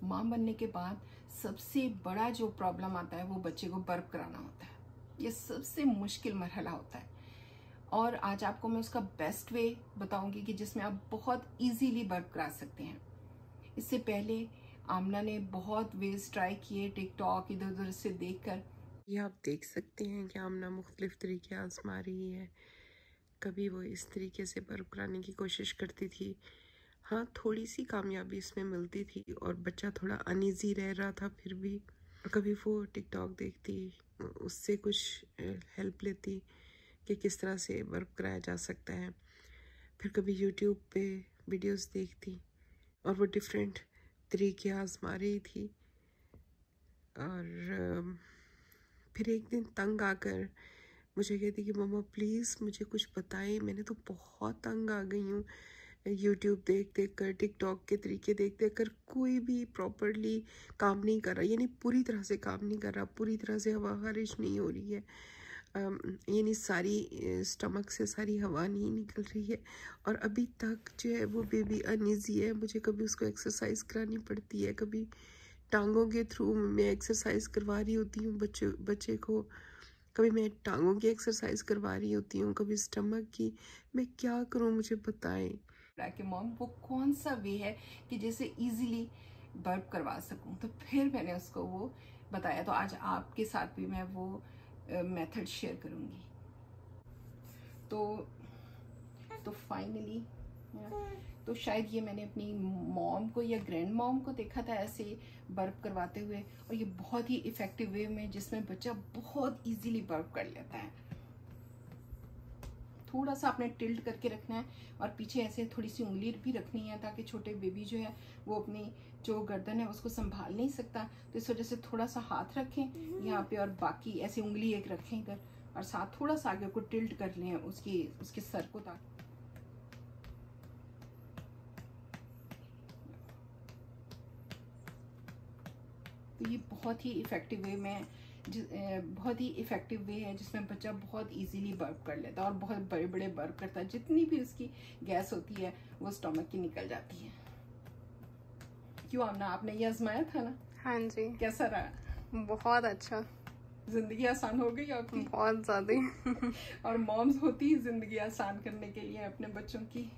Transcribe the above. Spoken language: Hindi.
माँ बनने के बाद सबसे बड़ा जो प्रॉब्लम आता है वो बच्चे को बर्प कराना होता है। ये सबसे मुश्किल मरहला होता है और आज आपको मैं उसका बेस्ट वे बताऊंगी कि जिसमें आप बहुत इजीली बर्प करा सकते हैं। इससे पहले आमना ने बहुत वेज ट्राई किए टिकटॉक इधर उधर से देखकर। ये आप देख सकते हैं कि आमना मुख्तलिफ तरीके आजमा रही है। कभी वो इस तरीके से बर्प कराने की कोशिश करती थी, हाँ थोड़ी सी कामयाबी इसमें मिलती थी और बच्चा थोड़ा अनईजी रह रहा था फिर भी। कभी वो टिकटॉक देखती, उससे कुछ हेल्प लेती कि किस तरह से बर्प कराया जा सकता है। फिर कभी यूट्यूब पे वीडियोस देखती और वो डिफरेंट तरीके आजमा रही थी। और फिर एक दिन तंग आकर मुझे कहती कि मम्मा प्लीज़ मुझे कुछ बताएं, मैंने तो बहुत तंग आ गई हूँ यूट्यूब देख देख कर, टिकटॉक के तरीके देख देख कर, कोई भी प्रॉपरली काम नहीं कर रहा, यानी पूरी तरह से काम नहीं कर रहा, पूरी तरह से हवा खारिज नहीं हो रही है, यानी सारी स्टमक से सारी हवा नहीं निकल रही है और अभी तक जो है वो बेबी अनईजी है। मुझे कभी उसको एक्सरसाइज करानी पड़ती है, कभी टांगों के थ्रू मैं एक्सरसाइज करवा रही होती हूँ बच्चे को, कभी मैं टांगों की एक्सरसाइज करवा रही होती हूँ, कभी स्टमक की। मैं क्या करूँ, मुझे बताएं कि मॉम वो कौन सा वे है कि जैसे इजीली बर्प करवा सकूं। तो फिर मैंने उसको वो बताया। तो आज आपके साथ भी मैं वो मेथड शेयर करूंगी। तो फाइनली तो शायद ये मैंने अपनी मॉम को या ग्रैंड मॉम को देखा था ऐसे बर्प करवाते हुए, और ये बहुत ही इफेक्टिव वे में जिसमें बच्चा बहुत इजीली बर्प कर लेता है। थोड़ा सा आपने टिल्ट करके रखना है और पीछे ऐसे थोड़ी सी उंगली भी रखनी है ताकि छोटे बेबी जो है वो अपनी जो गर्दन है उसको संभाल नहीं सकता। तो इस वजह से थोड़ा सा हाथ रखें यहाँ पे और बाकी ऐसे उंगली एक रखें इधर और साथ थोड़ा सा आगे को टिल्ट कर लें उसके सर को ताकि तो ये बहुत ही इफेक्टिव वे में बहुत ही इफेक्टिव वे है जिसमें बच्चा बहुत इजीली बर्प कर लेता है और बहुत बड़े बड़े बर्प करता है। जितनी भी उसकी गैस होती है वो स्टमक की निकल जाती है। क्यों आमना, आपने ये आजमाया था ना? हाँ जी। कैसा रहा? बहुत अच्छा। जिंदगी आसान हो गई आपकी? बहुत ज्यादा। और मॉम्स होती है जिंदगी आसान करने के लिए अपने बच्चों की।